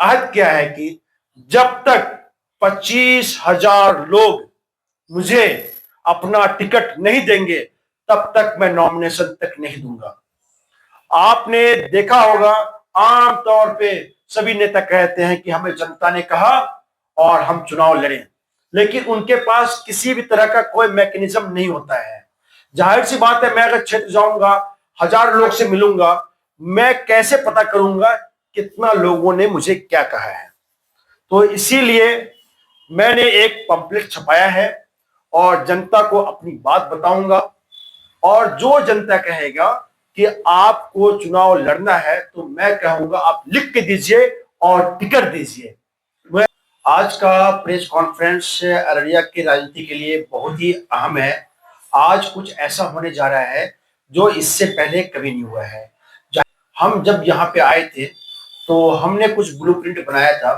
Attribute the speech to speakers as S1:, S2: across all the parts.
S1: अहद किया है कि जब तक 25,000 लोग मुझे अपना टिकट नहीं देंगे तब तक मैं नॉमिनेशन तक नहीं दूंगा। आपने देखा होगा आमतौर पे सभी नेता कहते हैं कि हमें जनता ने कहा और हम चुनाव लड़े, लेकिन उनके पास किसी भी तरह का कोई मैकेनिज्म नहीं होता है। जाहिर सी बात है, मैं अगर क्षेत्र जाऊंगा, 1,000 लोग से मिलूंगा, मैं कैसे पता करूंगा कितना लोगों ने मुझे क्या कहा है। तो इसीलिए मैंने एक पंपलेट छपाया है और जनता को अपनी बात बताऊंगा, और जो जनता कहेगा कि आपको चुनाव लड़ना है तो मैं कहूंगा आप लिख के दीजिए और टिकट दीजिए। आज का प्रेस कॉन्फ्रेंस अररिया की राजनीति के लिए बहुत ही अहम है। आज कुछ ऐसा होने जा रहा है जो इससे पहले कभी नहीं हुआ है। हम जब यहाँ पे आए थे तो हमने कुछ ब्लूप्रिंट बनाया था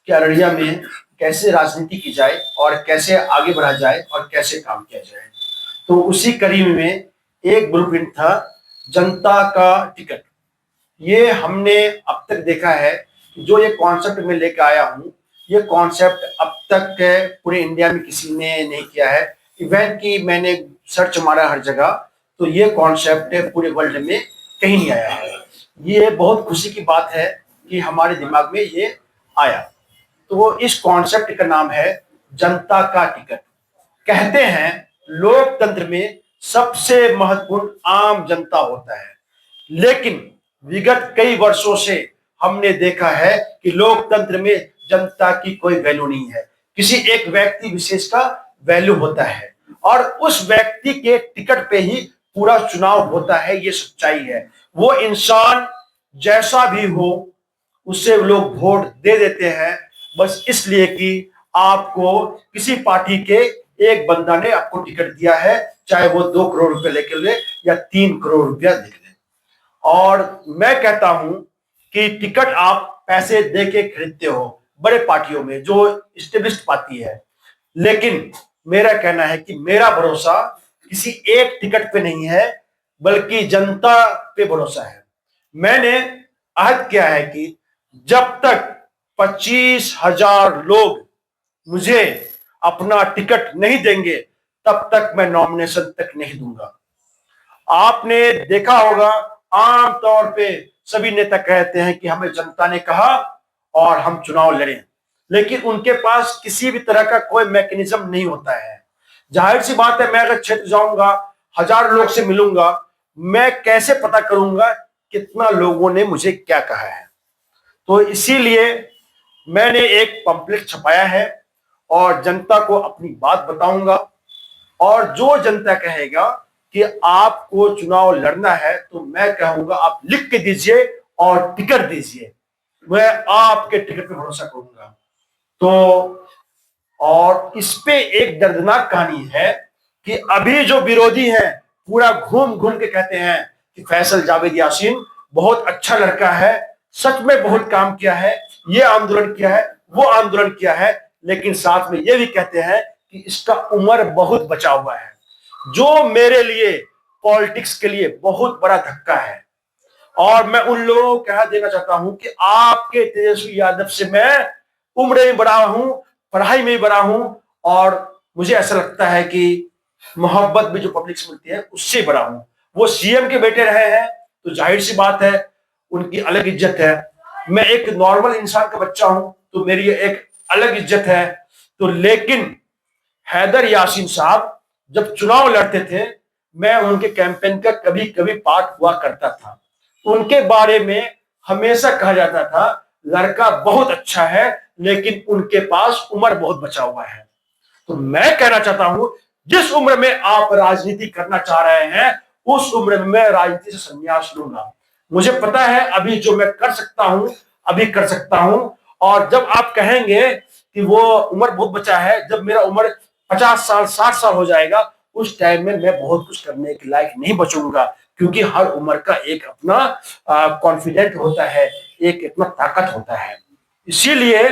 S1: कि अररिया में कैसे राजनीति की जाए और कैसे आगे बढ़ा जाए और कैसे काम किया जाए। तो उसी कड़ी में एक ब्लूप्रिंट था जनता का टिकट। ये हमने अब तक देखा है कि जो ये कॉन्सेप्ट में लेकर आया हूँ, ये कॉन्सेप्ट अब तक पूरे इंडिया में किसी ने नहीं किया है। इवन कि मैंने सर्च मारा हर जगह, तो ये कॉन्सेप्ट पूरे वर्ल्ड में कहीं नहीं आया है। ये बहुत खुशी की बात है कि हमारे दिमाग में ये आया। तो वो इस कॉन्सेप्ट का नाम है जनता का टिकट। कहते हैं लोकतंत्र में सबसे महत्वपूर्ण आम जनता होता है, लेकिन विगत कई वर्षों से हमने देखा है कि लोकतंत्र में जनता की कोई वैल्यू नहीं है। किसी एक व्यक्ति विशेष का वैल्यू होता है और उस व्यक्ति के टिकट पे ही पूरा चुनाव होता है। ये सच्चाई है। वो इंसान जैसा भी हो उससे लोग वोट दे देते हैं, बस इसलिए कि आपको किसी पार्टी के एक बंदा ने आपको टिकट दिया है, चाहे वो 2 करोड़ रुपए लेके ले या 3 करोड़ रुपया दे दे। और मैं कहता हूं कि टिकट आप पैसे दे के खरीदते हो बड़े पार्टियों में जो स्टेब्लिश्ड पार्टी है, लेकिन मेरा कहना है कि मेरा भरोसा किसी एक टिकट पे नहीं है बल्कि जनता पे भरोसा है। मैंने अहद किया है कि जब तक 25,000 लोग मुझे अपना टिकट नहीं देंगे तब तक मैं नॉमिनेशन तक नहीं दूंगा। आपने देखा होगा आमतौर पे सभी नेता कहते हैं कि हमें जनता ने कहा और हम चुनाव लड़े, लेकिन उनके पास किसी भी तरह का कोई मैकेनिज्म नहीं होता है। जाहिर सी बात है, मैं अगर क्षेत्र जाऊंगा, 1,000 लोग से मिलूंगा, मैं कैसे पता करूंगा कितना लोगों ने मुझे क्या कहा है। तो इसीलिए मैंने एक पंपलेट छपाया है और जनता को अपनी बात बताऊंगा, और जो जनता कहेगा कि आपको चुनाव लड़ना है तो मैं कहूंगा आप लिख के दीजिए और टिकट दीजिए। मैं आपके टिकट पे भरोसा करूंगा। तो और इस पे एक दर्दनाक कहानी है कि अभी जो विरोधी हैं पूरा घूम घूम के कहते हैं कि फैसल जावेद यासीन बहुत अच्छा लड़का है, सच में बहुत काम किया है, ये आंदोलन किया है, वो आंदोलन किया है, लेकिन साथ में ये भी कहते हैं कि इसका उम्र बहुत बचा हुआ है, जो मेरे लिए पॉलिटिक्स के लिए बहुत बड़ा धक्का है। और मैं उन लोगों को कह देना चाहता हूं कि आपके तेजस्वी यादव से मैं उम्र में बड़ा हूं, पढ़ाई में भी बड़ा हूं, और मुझे ऐसा लगता है कि मोहब्बत भी जो पब्लिक से मिलती है उससे बड़ा हूं। वो सीएम के बेटे रहे हैं तो जाहिर सी बात है उनकी अलग इज्जत है। मैं एक नॉर्मल इंसान का बच्चा हूं तो मेरी एक अलग इज्जत है। तो लेकिन हैदर यासीन साहब जब चुनाव लड़ते थे, मैं उनके कैंपेन का कभी कभी पार्ट हुआ करता था। उनके बारे में हमेशा कहा जाता था लड़का बहुत अच्छा है लेकिन उनके पास उम्र बहुत बचा हुआ है। तो मैं कहना चाहता हूं जिस उम्र में आप राजनीति करना चाह रहे हैं उस उम्र में मैं राजनीति से संन्यास लूंगा। मुझे पता है अभी जो मैं कर सकता हूं अभी कर सकता हूं, और जब आप कहेंगे कि वो उम्र बहुत बचा है, जब मेरा उम्र 50 साल 60 साल हो जाएगा उस टाइम में मैं बहुत कुछ करने के लायक नहीं बचूंगा, क्योंकि हर उम्र का एक अपना कॉन्फिडेंट होता है, एक अपना ताकत होता है। इसीलिए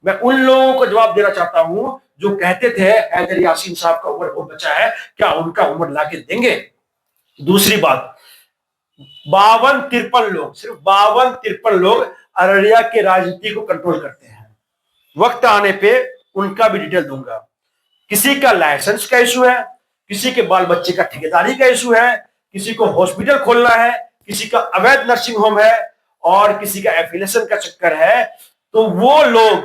S1: मैं उन लोगों को जवाब देना चाहता हूं जो कहते थे हैदर यासीन साहब का उम्र बहुत बचा है, क्या उनका उम्र लाके देंगे? दूसरी बात, 52-53 लोग, सिर्फ 52-53 लोग अररिया के राजनीति को कंट्रोल करते हैं। वक्त आने पे उनका भी डिटेल दूंगा। किसी का लाइसेंस का इशू है, किसी के बाल बच्चे का ठेकेदारी का इशू है, किसी को हॉस्पिटल खोलना है, किसी का अवैध नर्सिंग होम है और किसी का एफिलिएशन का चक्कर है, तो वो लोग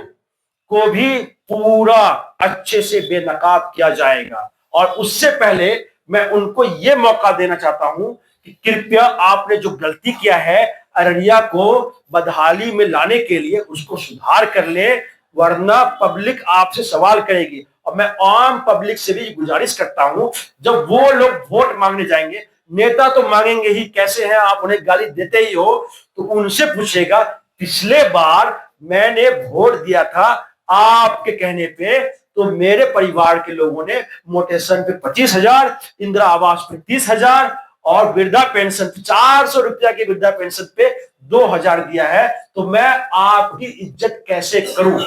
S1: को भी पूरा अच्छे से बेनकाब किया जाएगा। और उससे पहले मैं उनको यह मौका देना चाहता हूं कि कृपया आपने जो गलती किया है अररिया को बदहाली में लाने के लिए उसको सुधार कर ले, वरना पब्लिक आपसे सवाल करेगी। और मैं आम पब्लिक से भी गुजारिश करता हूं, जब वो लोग वोट मांगने जाएंगे, नेता तो मांगेंगे ही, कैसे हैं आप, उन्हें गाली देते ही हो, तो उनसे पूछेगा पिछले बार मैंने वोट दिया था आपके कहने पे, तो मेरे परिवार के लोगों ने मोटेशन पे 25,000, इंदिरा आवास पे 30,000 और वृद्धा पेंशन 400 रुपया की वृद्धा पेंशन पे 2,000 दिया है, तो मैं आपकी इज्जत कैसे करूं।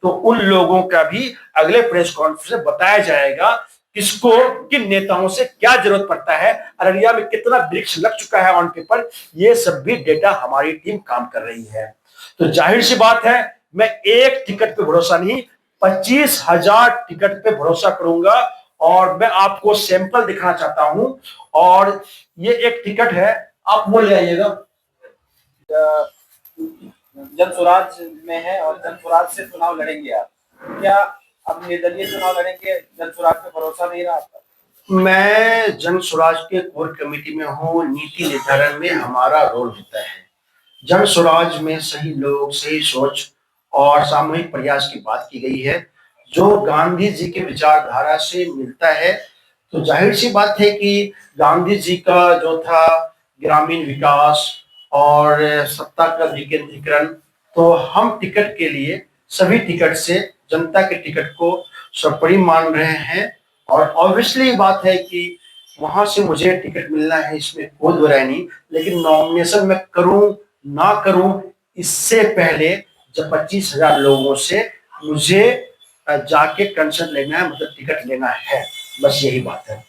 S1: तो उन लोगों का भी अगले प्रेस कॉन्फ्रेंस में बताया जाएगा किसको, किन नेताओं से क्या जरूरत पड़ता है, अररिया में कितना वृक्ष लग चुका है ऑन पेपर, ये सब भी डेटा हमारी टीम काम कर रही है। तो जाहिर सी बात है, मैं एक टिकट पे भरोसा नहीं, 25,000 टिकट पे भरोसा करूंगा। और मैं आपको सैंपल दिखाना चाहता हूं, और ये एक टिकट है, आप वो ले आइएगा।
S2: जन स्वराज में है और जन स्वराज से चुनाव लड़ेंगे आप, क्या अब निर्दलीय चुनाव लड़ेंगे? जन स्वराज पे भरोसा नहीं रहा आपका?
S1: मैं जन स्वराज के कोर कमेटी में हूँ, नीति निर्धारण में हमारा रोल होता है। जन स्वराज में सही लोग, सही सोच और सामूहिक प्रयास की बात की गई है, जो गांधी जी के विचारधारा से मिलता है। तो जाहिर सी बात है कि गांधी जी का जो था ग्रामीण विकास और सत्ता का विकेंद्रीकरण, तो हम टिकट के लिए सभी टिकट से जनता के टिकट को सर्वोपरि मान रहे हैं। और ऑब्वियसली बात है कि वहां से मुझे टिकट मिलना है, इसमें कोई दो राय नहीं, लेकिन नॉमिनेशन मैं करूं ना करूं इससे पहले जब 25,000 लोगों से मुझे जाके कंसर्ट लेना है, मतलब टिकट लेना है, बस यही बात है।